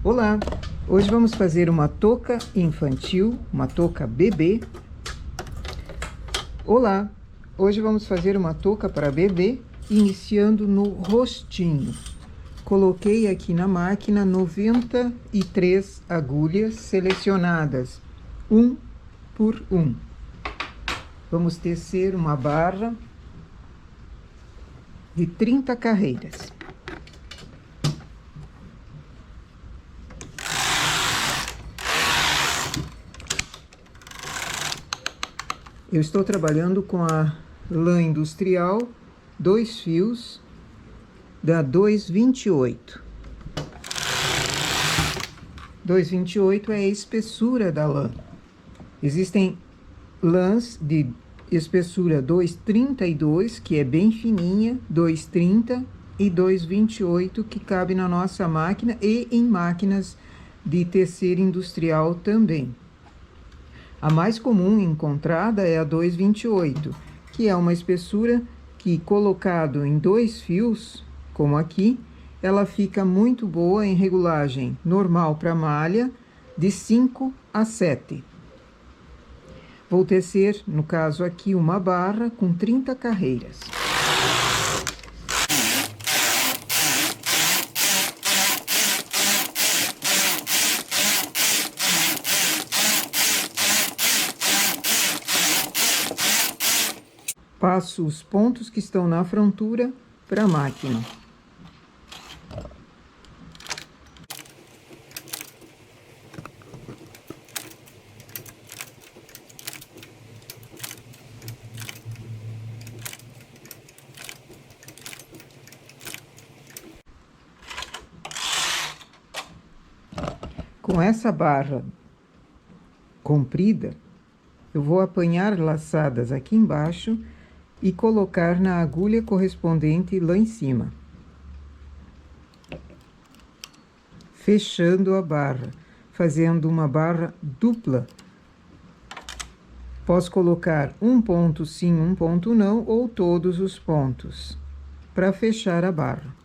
Olá! Hoje vamos fazer uma touca infantil, uma touca bebê. Olá! Hoje vamos fazer uma touca para bebê, iniciando no rostinho. Coloquei aqui na máquina 93 agulhas selecionadas, 1 por 1. Vamos tecer uma barra de 30 carreiras. Eu estou trabalhando com a lã industrial, 2 fios, da 2,28. 2,28 é a espessura da lã. Existem lãs de espessura 2,32, que é bem fininha, 2,30 e 2,28, que cabe na nossa máquina e em máquinas de tecer industrial também. A mais comum encontrada é a 2,28, que é uma espessura que, colocado em 2 fios, como aqui, ela fica muito boa em regulagem normal para malha, de 5 a 7. Vou tecer, no caso aqui, uma barra com 30 carreiras. Passo os pontos que estão na frontura para a máquina. Com essa barra comprida, eu vou apanhar laçadas aqui embaixo e colocar na agulha correspondente lá em cima, fechando a barra, fazendo uma barra dupla. Posso colocar um ponto sim, um ponto não, ou todos os pontos, para fechar a barra.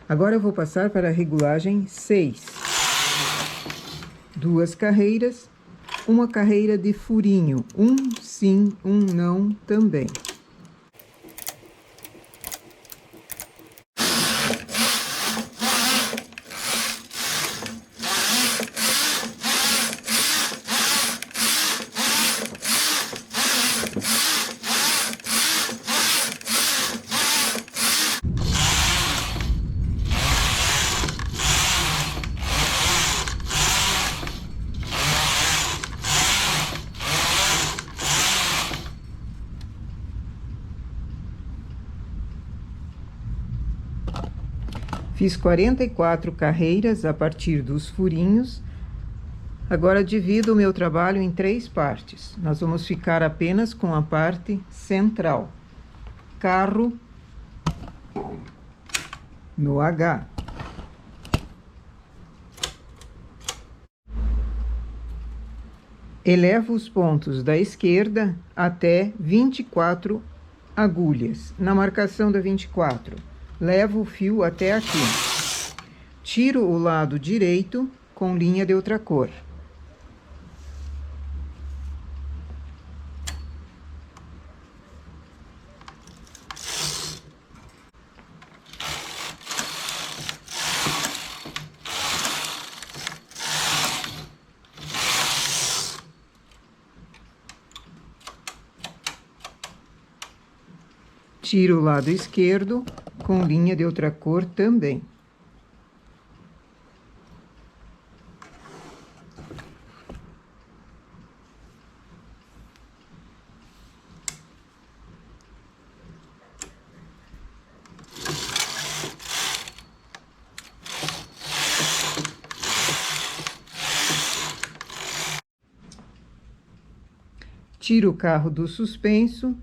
Agora eu vou passar para a regulagem 6. 2 carreiras, uma carreira de furinho, um sim, um não também. Fiz 44 carreiras a partir dos furinhos. Agora divido o meu trabalho em 3 partes. Nós vamos ficar apenas com a parte central. Carro no H. Elevo os pontos da esquerda até 24 agulhas. Na marcação da 24. Levo o fio até aqui. Tiro o lado direito com linha de outra cor. Tiro o lado esquerdo com linha de outra cor também. Tiro o carro do suspenso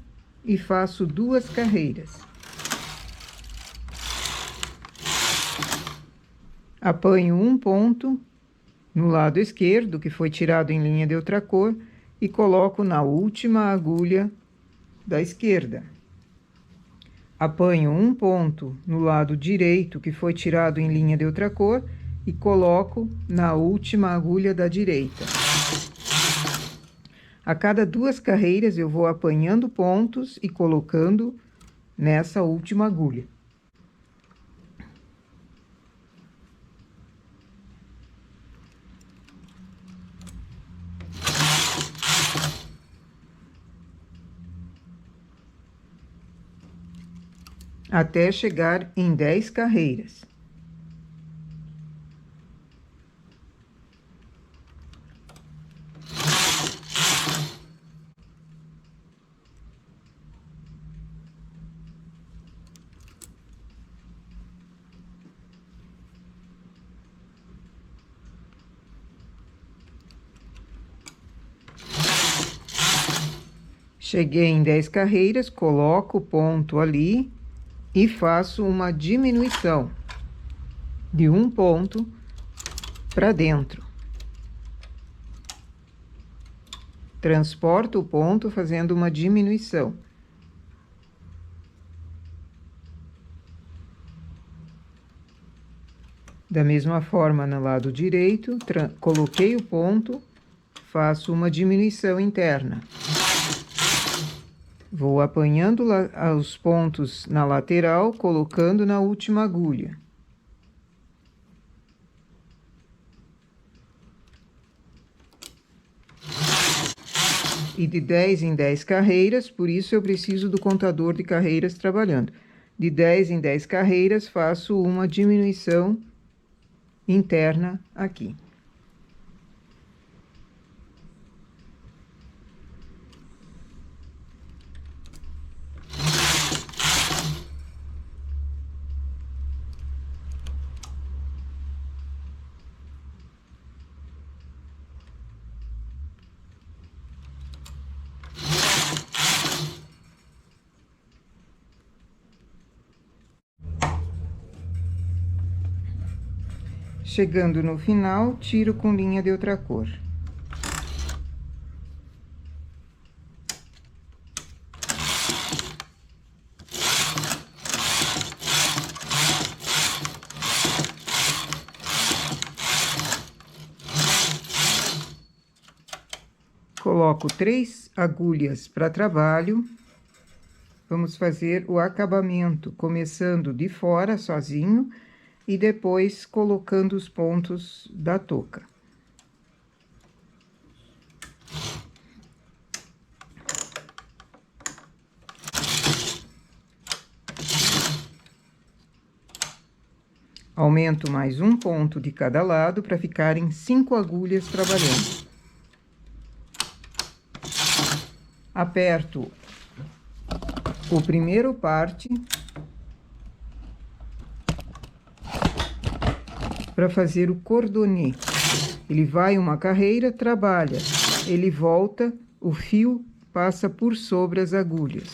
e faço 2 carreiras. Apanho um ponto no lado esquerdo, que foi tirado em linha de outra cor, e coloco na última agulha da esquerda. Apanho um ponto no lado direito, que foi tirado em linha de outra cor, e coloco na última agulha da direita. A cada 2 carreiras, eu vou apanhando pontos e colocando nessa última agulha. Até chegar em 10 carreiras. Cheguei em 10 carreiras, coloco o ponto ali e faço uma diminuição de um ponto para dentro. Transporto o ponto fazendo uma diminuição. Da mesma forma, no lado direito, coloquei o ponto, faço uma diminuição interna. Vou apanhando os pontos na lateral, colocando na última agulha. E de 10 em 10 carreiras, por isso eu preciso do contador de carreiras trabalhando. De 10 em 10 carreiras, faço uma diminuição interna aqui. Chegando no final, tiro com linha de outra cor. Coloco 3 agulhas para trabalho. Vamos fazer o acabamento, começando de fora, sozinho, e depois colocando os pontos da touca. Aumento mais um ponto de cada lado para ficarem 5 agulhas trabalhando. Aperto o primeiro parte para fazer o cordonê. Ele vai uma carreira, trabalha, ele volta, o fio passa por sobre as agulhas.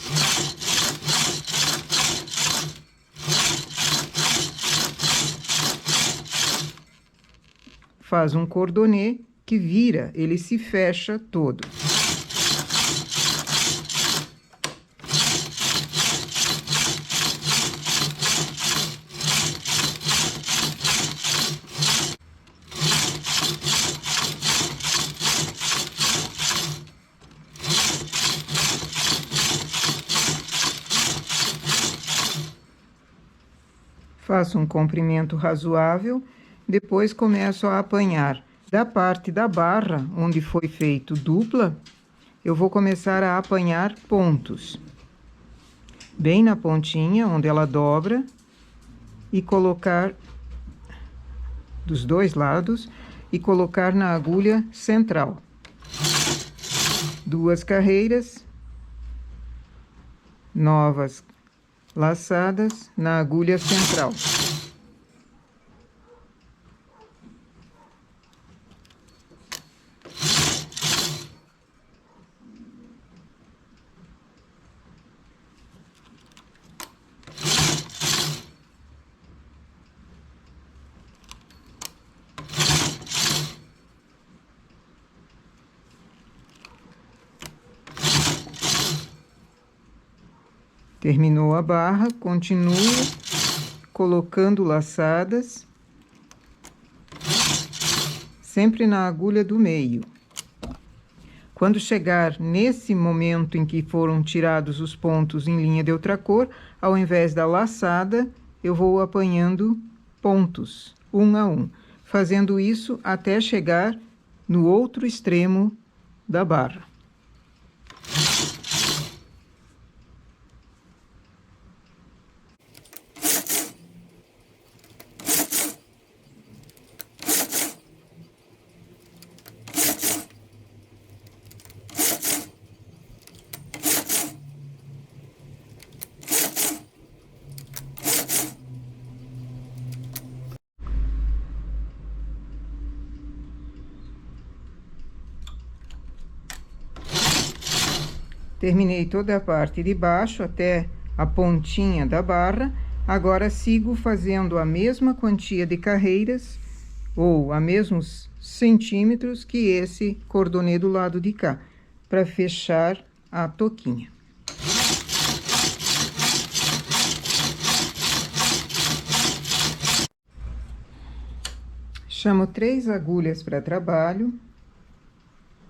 Faz um cordonê que vira, ele se fecha todo. Faço um comprimento razoável, depois começo a apanhar da parte da barra, onde foi feito dupla, eu vou começar a apanhar pontos. Bem na pontinha, onde ela dobra, e colocar dos 2 lados, e colocar na agulha central. 2 carreiras, novas laçadas na agulha central. Terminou a barra, continue colocando laçadas, sempre na agulha do meio. Quando chegar nesse momento em que foram tirados os pontos em linha de outra cor, ao invés da laçada, eu vou apanhando pontos, um a um, fazendo isso até chegar no outro extremo da barra. Terminei toda a parte de baixo até a pontinha da barra. Agora sigo fazendo a mesma quantia de carreiras ou a mesmos centímetros que esse cordonê do lado de cá, para fechar a toquinha. Chamo 3 agulhas para trabalho.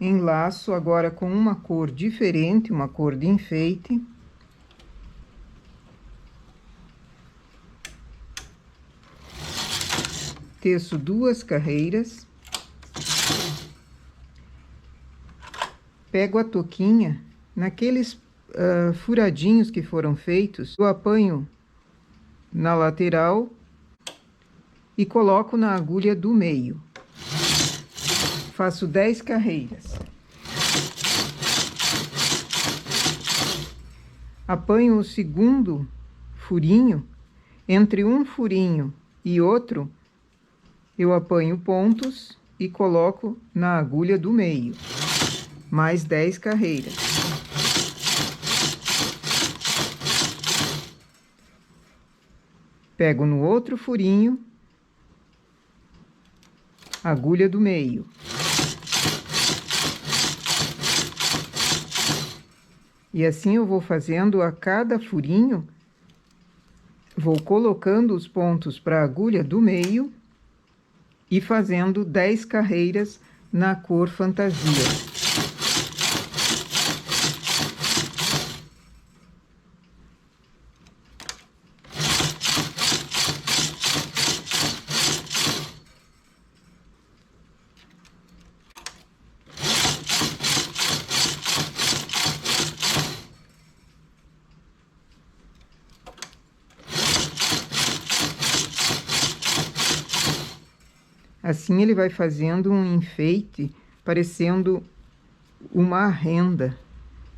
Enlaço agora com uma cor diferente, uma cor de enfeite. Teço 2 carreiras. Pego a toquinha, naqueles furadinhos que foram feitos, eu apanho na lateral e coloco na agulha do meio. Faço 10 carreiras. Apanho o segundo furinho, entre um furinho e outro, eu apanho pontos e coloco na agulha do meio. Mais 10 carreiras. Pego no outro furinho, agulha do meio. E assim eu vou fazendo a cada furinho, vou colocando os pontos para a agulha do meio e fazendo 10 carreiras na cor fantasia. Assim ele vai fazendo um enfeite, parecendo uma renda.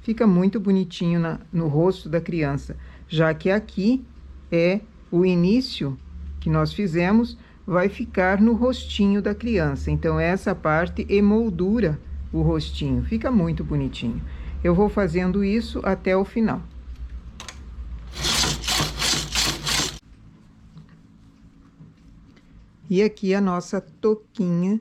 Fica muito bonitinho no rosto da criança, já que aqui é o início que nós fizemos, vai ficar no rostinho da criança. Então, essa parte emoldura o rostinho, fica muito bonitinho. Eu vou fazendo isso até o final. E aqui a nossa toquinha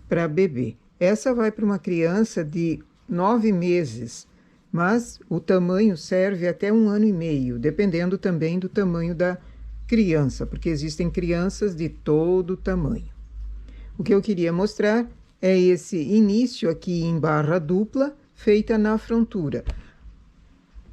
para bebê. Essa vai para uma criança de 9 meses, mas o tamanho serve até 1 ano e meio, dependendo também do tamanho da criança, porque existem crianças de todo tamanho. O que eu queria mostrar é esse início aqui em barra dupla, feita na frontura.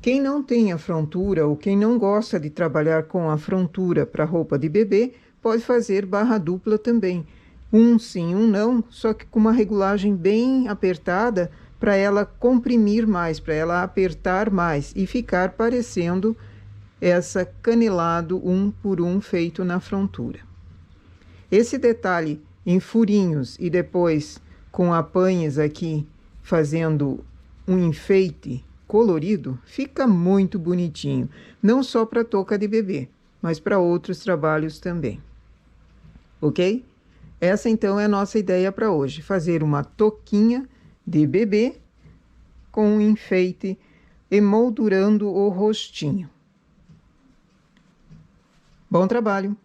Quem não tem a frontura ou quem não gosta de trabalhar com a frontura para roupa de bebê, pode fazer barra dupla também. Um sim, um não, só que com uma regulagem bem apertada para ela comprimir mais, para ela apertar mais e ficar parecendo essa canelado 1 por 1 feito na frontura. Esse detalhe em furinhos e depois com apanhos aqui fazendo um enfeite colorido, fica muito bonitinho, não só para touca de bebê, mas para outros trabalhos também. Ok? Essa então é a nossa ideia para hoje, fazer uma toquinha de bebê com um enfeite emoldurando o rostinho. Bom trabalho!